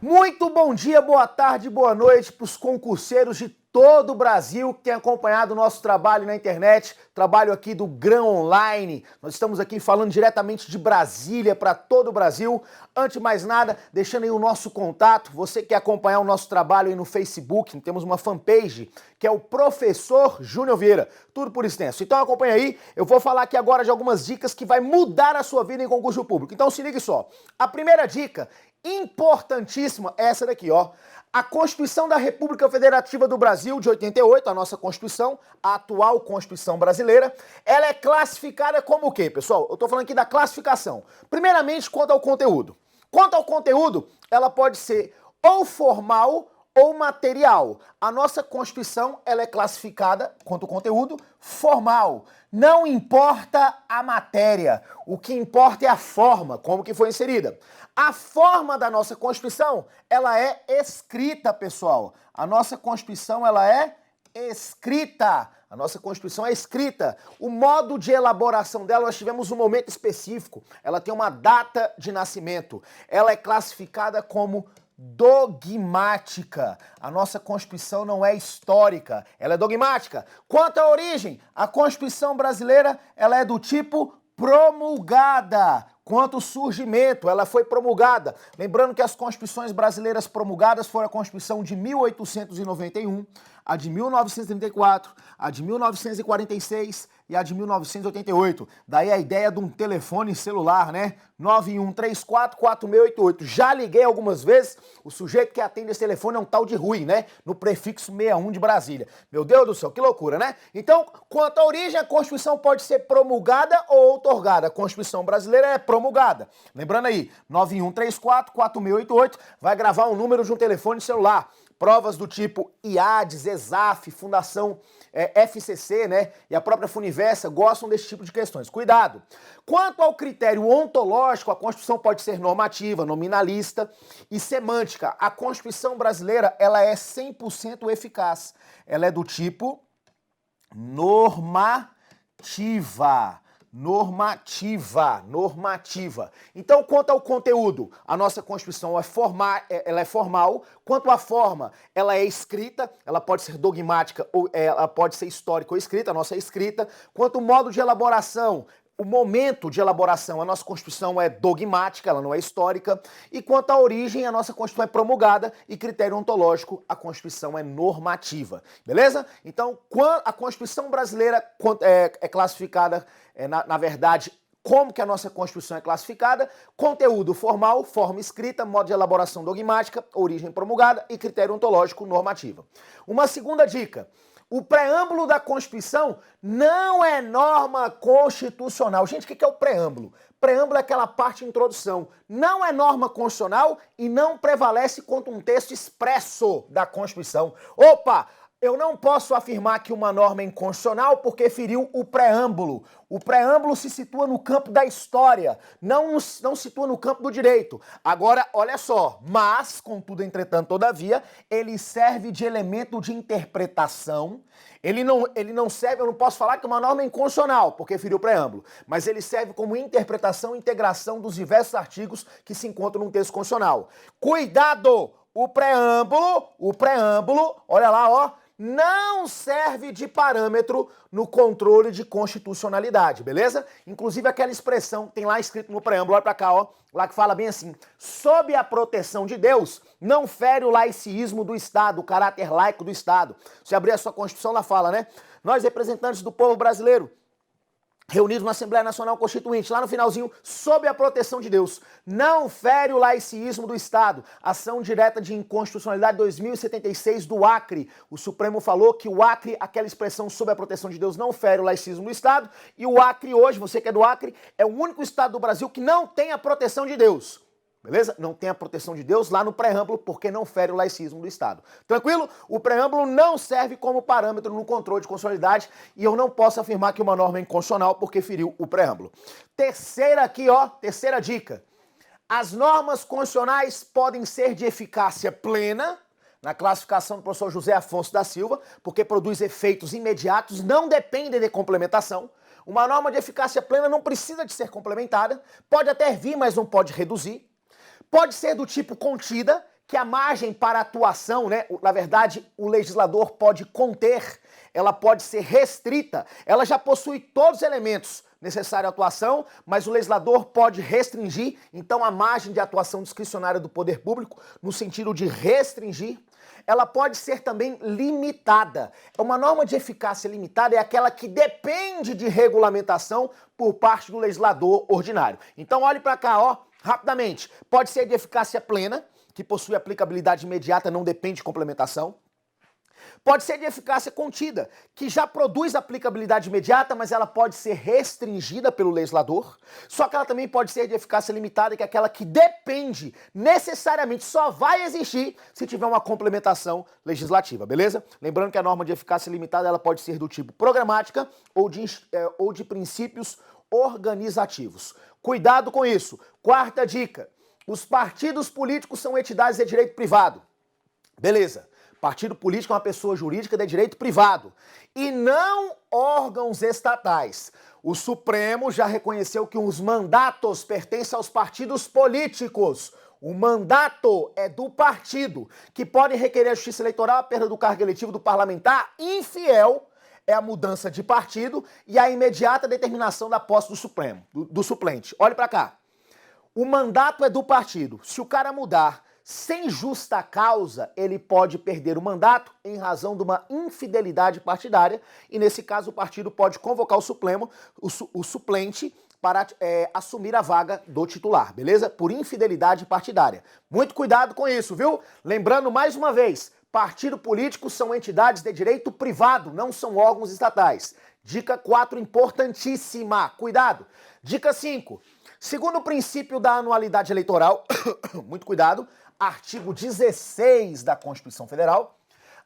Muito bom dia, boa tarde, boa noite para os concurseiros de todo o Brasil que têm acompanhado o nosso trabalho na internet, trabalho aqui do Grão Online. Nós estamos aqui falando diretamente de Brasília para todo o Brasil. Antes de mais nada, deixando aí o nosso contato, você que quer acompanhar o nosso trabalho aí no Facebook, temos uma fanpage que é o Professor Júnior Vieira, tudo por extenso. Então acompanha aí, eu vou falar aqui agora de algumas dicas que vai mudar a sua vida em concurso público. Então se ligue só, a primeira dica importantíssima é essa daqui, ó. A Constituição da República Federativa do Brasil de 88, a nossa Constituição, a atual Constituição brasileira, ela é classificada como o quê, pessoal? Eu tô falando aqui da classificação. Primeiramente, quanto ao conteúdo. Quanto ao conteúdo, ela pode ser ou formal ou material. A nossa Constituição, ela é classificada, quanto ao conteúdo, formal. Não importa a matéria, o que importa é a forma, como que foi inserida. A forma da nossa Constituição, ela é escrita, pessoal. A nossa Constituição, ela é escrita. A nossa Constituição é escrita. O modo de elaboração dela, nós tivemos um momento específico. Ela tem uma data de nascimento. Ela é classificada como dogmática. A nossa Constituição não é histórica, ela é dogmática. Quanto à origem, a Constituição brasileira, ela é do tipo promulgada. Quanto ao surgimento, ela foi promulgada. Lembrando que as constituições brasileiras promulgadas foram a Constituição de 1891, a de 1934, a de 1946 e a de 1988. Daí a ideia de um telefone celular, né? 91344688. Já liguei algumas vezes, o sujeito que atende esse telefone é um tal de Rui, né? No prefixo 61 de Brasília. Meu Deus do céu, que loucura, né? Então, quanto à origem, a Constituição pode ser promulgada ou outorgada. A Constituição brasileira é promulgada. Lembrando aí, 91344688, vai gravar um número de um telefone celular. Provas do tipo IADES, ESAF, Fundação FCC, né? E a própria Funiversa gostam desse tipo de questões. Cuidado! Quanto ao critério ontológico, a Constituição pode ser normativa, nominalista e semântica. A Constituição brasileira, ela é 100% eficaz. Ela é do tipo normativa. Normativa. Então, quanto ao conteúdo, a nossa Constituição ela é formal. Quanto à forma, ela é escrita, ela pode ser dogmática ou ela pode ser histórica ou escrita, a nossa é escrita. Quanto ao modo de elaboração, o momento de elaboração, a nossa Constituição é dogmática, ela não é histórica. E quanto à origem, a nossa Constituição é promulgada e critério ontológico, a Constituição é normativa. Beleza? Então, a Constituição brasileira é classificada, na verdade, como que a nossa Constituição é classificada? Conteúdo formal, forma escrita, modo de elaboração dogmática, origem promulgada e critério ontológico normativa. Uma segunda dica. O preâmbulo da Constituição não é norma constitucional. Gente, o que é o preâmbulo? Preâmbulo é aquela parte de introdução. Não é norma constitucional e não prevalece contra um texto expresso da Constituição. Opa! Eu não posso afirmar que uma norma é inconstitucional porque feriu o preâmbulo. O preâmbulo se situa no campo da história, não se situa no campo do direito. Agora, olha só, mas, contudo, entretanto, todavia, ele serve de elemento de interpretação. Ele não serve, eu não posso falar que uma norma é inconstitucional, porque feriu o preâmbulo, mas ele serve como interpretação e integração dos diversos artigos que se encontram num texto constitucional. Cuidado! O preâmbulo, olha lá, ó, não serve de parâmetro no controle de constitucionalidade, beleza? Inclusive aquela expressão, tem lá escrito no preâmbulo, olha pra cá, ó, lá que fala bem assim, sob a proteção de Deus, não fere o laicismo do Estado, o caráter laico do Estado. Se abrir a sua Constituição, lá fala, né? Nós, representantes do povo brasileiro, reunidos na Assembleia Nacional Constituinte, lá no finalzinho, sob a proteção de Deus, não fere o laicismo do Estado. Ação direta de inconstitucionalidade 2076 do Acre. O Supremo falou que o Acre, aquela expressão sob a proteção de Deus, não fere o laicismo do Estado. E o Acre hoje, você que é do Acre, é o único estado do Brasil que não tem a proteção de Deus. Beleza? Não tem a proteção de Deus lá no preâmbulo, porque não fere o laicismo do Estado. Tranquilo? O preâmbulo não serve como parâmetro no controle de constitucionalidade e eu não posso afirmar que uma norma é inconstitucional porque feriu o preâmbulo. Terceira aqui, ó, terceira dica. As normas constitucionais podem ser de eficácia plena, na classificação do professor José Afonso da Silva, porque produz efeitos imediatos, não dependem de complementação. Uma norma de eficácia plena não precisa de ser complementada, pode até vir, mas não pode reduzir. Pode ser do tipo contida, que a margem para atuação, né, na verdade, o legislador pode conter, ela pode ser restrita, ela já possui todos os elementos necessários à atuação, mas o legislador pode restringir, então a margem de atuação discricionária do poder público, no sentido de restringir, ela pode ser também limitada. Uma norma de eficácia limitada é aquela que depende de regulamentação por parte do legislador ordinário. Então olhe para cá, ó, rapidamente. Pode ser de eficácia plena, que possui aplicabilidade imediata, não depende de complementação. Pode ser de eficácia contida, que já produz aplicabilidade imediata, mas ela pode ser restringida pelo legislador. Só que ela também pode ser de eficácia limitada, que é aquela que depende, necessariamente, só vai existir se tiver uma complementação legislativa, beleza? Lembrando que a norma de eficácia limitada ela pode ser do tipo programática ou de princípios organizativos. Cuidado com isso. Quarta dica. Os partidos políticos são entidades de direito privado. Beleza. Partido político é uma pessoa jurídica de direito privado. E não órgãos estatais. O Supremo já reconheceu que os mandatos pertencem aos partidos políticos. O mandato é do partido, que pode requerer a justiça eleitoral, a perda do cargo eletivo do parlamentar infiel, é a mudança de partido e a imediata determinação da posse do Supremo, do suplente. Olhe para cá. O mandato é do partido. Se o cara mudar sem justa causa, ele pode perder o mandato em razão de uma infidelidade partidária e, nesse caso, o partido pode convocar o suplente para assumir a vaga do titular, beleza? Por infidelidade partidária. Muito cuidado com isso, viu? Lembrando mais uma vez, partido político são entidades de direito privado, não são órgãos estatais. Dica 4, importantíssima. Cuidado. Dica 5. Segundo o princípio da anualidade eleitoral, muito cuidado, artigo 16 da Constituição Federal,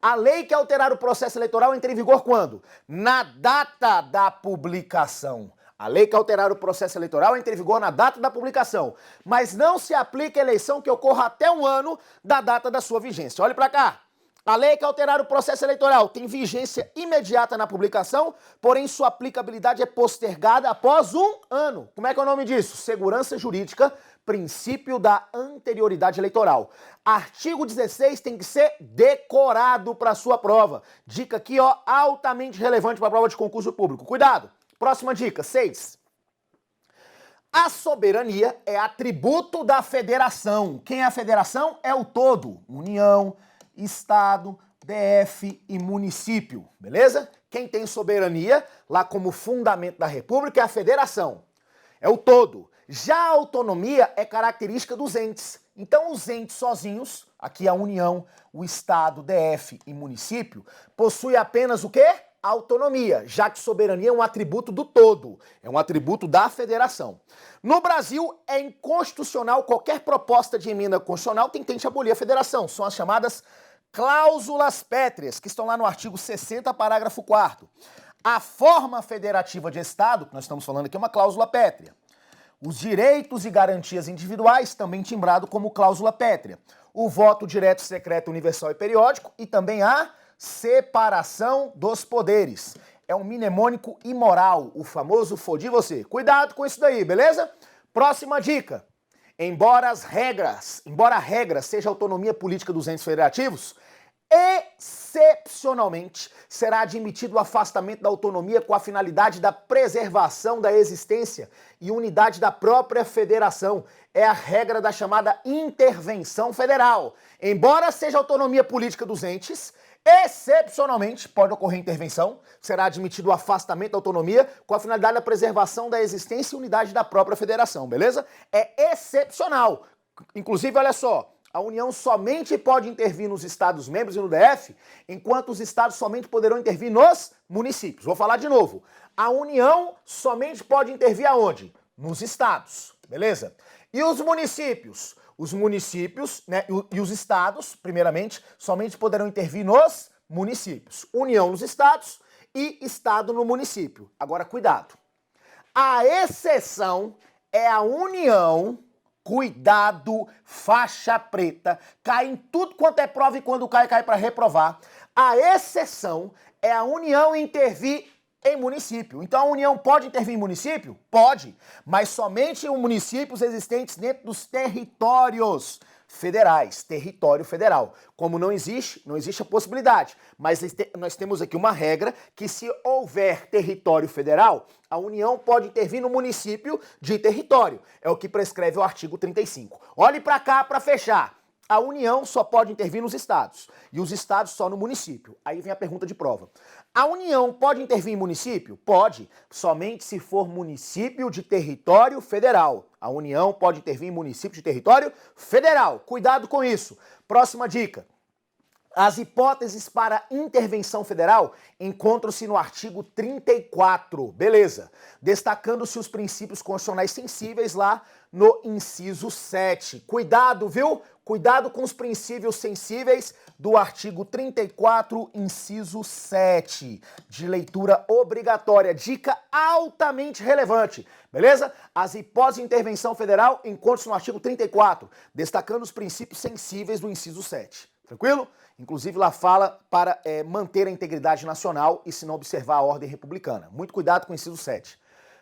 a lei que alterar o processo eleitoral entra em vigor quando? Na data da publicação. A lei que alterar o processo eleitoral entra em vigor na data da publicação, mas não se aplica a eleição que ocorra até um ano da data da sua vigência. Olhe para cá. A lei que alterar o processo eleitoral tem vigência imediata na publicação, porém sua aplicabilidade é postergada após um ano. Como é que é o nome disso? Segurança jurídica, princípio da anterioridade eleitoral. Artigo 16 tem que ser decorado para sua prova. Dica aqui, ó, altamente relevante para a prova de concurso público. Cuidado. Próxima dica, 6. A soberania é atributo da federação. Quem é a federação? É o todo. União, Estado, DF e município, beleza? Quem tem soberania, lá como fundamento da República, é a federação. É o todo. Já a autonomia é característica dos entes. Então, os entes sozinhos, aqui a União, o Estado, DF e município, possuem apenas o quê? Autonomia, já que soberania é um atributo do todo, é um atributo da federação. No Brasil, é inconstitucional qualquer proposta de emenda constitucional que tente abolir a federação. São as chamadas cláusulas pétreas, que estão lá no artigo 60, parágrafo 4º. A forma federativa de Estado, que nós estamos falando aqui, é uma cláusula pétrea. Os direitos e garantias individuais, também timbrado como cláusula pétrea. O voto direto, secreto, universal e periódico e também a separação dos poderes. É um mnemônico imoral, o famoso fodi você. Cuidado com isso daí, beleza? Próxima dica. Embora a regra seja a autonomia política dos entes federativos, excepcionalmente será admitido o afastamento da autonomia com a finalidade da preservação da existência e unidade da própria federação. É a regra da chamada intervenção federal. Embora seja a autonomia política dos entes, excepcionalmente pode ocorrer intervenção, será admitido o afastamento da autonomia com a finalidade da preservação da existência e unidade da própria federação, beleza? É excepcional. Inclusive, olha só, a União somente pode intervir nos Estados-membros e no DF, enquanto os Estados somente poderão intervir nos municípios. Vou falar de novo. A União somente pode intervir aonde? Nos Estados, beleza? E os municípios? Os municípios, né, e os estados, primeiramente, somente poderão intervir nos municípios. União nos estados e Estado no município. Agora, cuidado. A exceção é a União, cuidado, faixa preta, cai em tudo quanto é prova e quando cai, cai para reprovar. A exceção é a União intervir em município. Então a União pode intervir em município? Pode, mas somente em municípios existentes dentro dos territórios federais, território federal. Como não existe a possibilidade, mas nós temos aqui uma regra que se houver território federal, a União pode intervir no município de território. É o que prescreve o artigo 35. Olhe para cá para fechar. A União só pode intervir nos estados e os estados só no município. Aí vem a pergunta de prova. A União pode intervir em município? Pode, somente se for município de território federal. A União pode intervir em município de território federal. Cuidado com isso. Próxima dica. As hipóteses para intervenção federal encontram-se no artigo 34, beleza? Destacando-se os princípios constitucionais sensíveis lá no inciso 7. Cuidado, viu? Cuidado com os princípios sensíveis do artigo 34, inciso 7, de leitura obrigatória. Dica altamente relevante, beleza? As hipóteses de intervenção federal encontram-se no artigo 34, destacando os princípios sensíveis do inciso 7. Tranquilo? Inclusive lá fala para manter a integridade nacional e se não observar a ordem republicana. Muito cuidado com o inciso 7.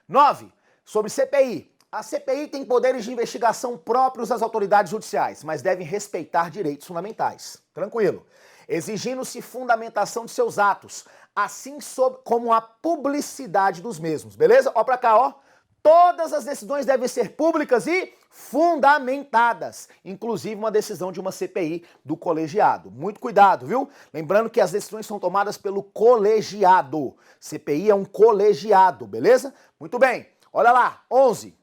9. Sobre CPI. A CPI tem poderes de investigação próprios das autoridades judiciais, mas devem respeitar direitos fundamentais. Tranquilo. Exigindo-se fundamentação de seus atos, assim como a publicidade dos mesmos. Beleza? Ó pra cá, ó. Todas as decisões devem ser públicas e fundamentadas, inclusive uma decisão de uma CPI do colegiado. Muito cuidado, viu? Lembrando que as decisões são tomadas pelo colegiado. CPI é um colegiado, beleza? Muito bem. Olha lá, 11.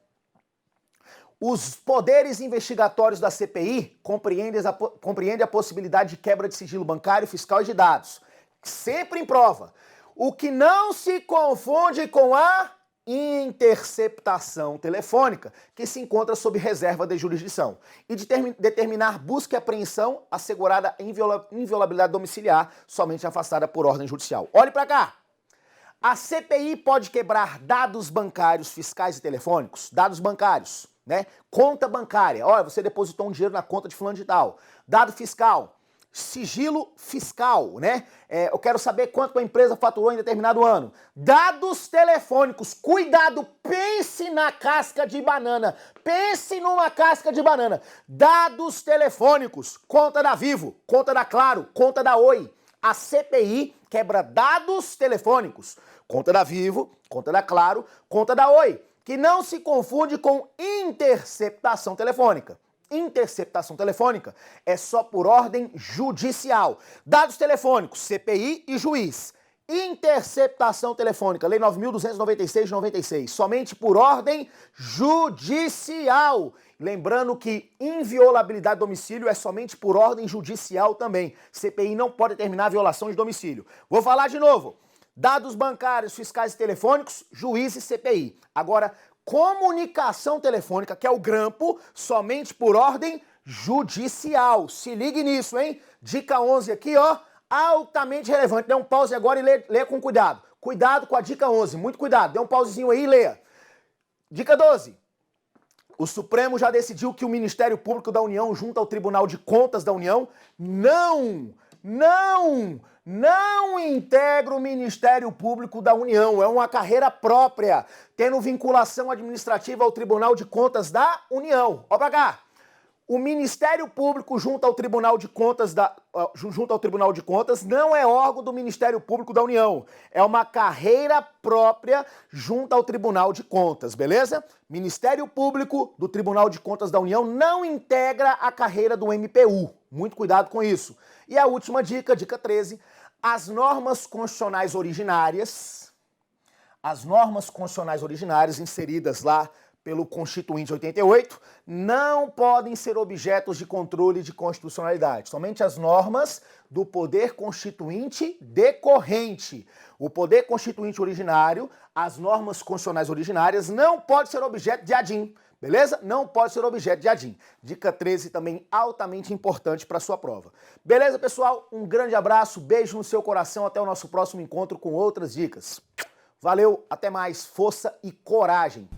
Os poderes investigatórios da CPI compreendem a possibilidade de quebra de sigilo bancário, fiscal e de dados, sempre em prova. O que não se confunde com a interceptação telefônica, que se encontra sob reserva de jurisdição, e de determinar busca e apreensão assegurada inviolabilidade domiciliar, somente afastada por ordem judicial. Olhe para cá! A CPI pode quebrar dados bancários, fiscais e telefônicos, dados bancários, né? Conta bancária, olha, você depositou um dinheiro na conta de fulano de tal. Dado fiscal, sigilo fiscal, né? Eu quero saber quanto a empresa faturou em determinado ano. Dados telefônicos, cuidado, pense na casca de banana, pense numa casca de banana. Dados telefônicos, conta da Vivo, conta da Claro, conta da Oi. A CPI quebra dados telefônicos, conta da Vivo, conta da Claro, conta da Oi, que não se confunde com interceptação telefônica. Interceptação telefônica é só por ordem judicial. Dados telefônicos, CPI e juiz. Interceptação telefônica, Lei 9.296 de 96, somente por ordem judicial. Lembrando que inviolabilidade de domicílio é somente por ordem judicial também. CPI não pode determinar a violação de domicílio. Vou falar de novo. Dados bancários, fiscais e telefônicos, juiz e CPI. Agora, comunicação telefônica, que é o grampo, somente por ordem judicial. Se ligue nisso, hein? Dica 11 aqui, ó, altamente relevante. Dê um pause agora e leia com cuidado. Cuidado com a dica 11, muito cuidado. Dê um pausezinho aí e leia. Dica 12. O Supremo já decidiu que o Ministério Público da União, junto ao Tribunal de Contas da União, não integra o Ministério Público da União. É uma carreira própria, tendo vinculação administrativa ao Tribunal de Contas da União. Ó pra cá. O Ministério Público junto ao Tribunal de Contas não é órgão do Ministério Público da União. É uma carreira própria junto ao Tribunal de Contas, beleza? Ministério Público do Tribunal de Contas da União não integra a carreira do MPU. Muito cuidado com isso. E a última dica, dica 13, as normas constitucionais originárias inseridas lá pelo Constituinte 88, não podem ser objetos de controle de constitucionalidade. Somente as normas do poder constituinte decorrente. O poder constituinte originário, as normas constitucionais originárias, não pode ser objeto de ADIM, beleza? Não pode ser objeto de ADIM. Dica 13 também altamente importante para a sua prova. Beleza, pessoal? Um grande abraço, beijo no seu coração, até o nosso próximo encontro com outras dicas. Valeu, até mais, força e coragem!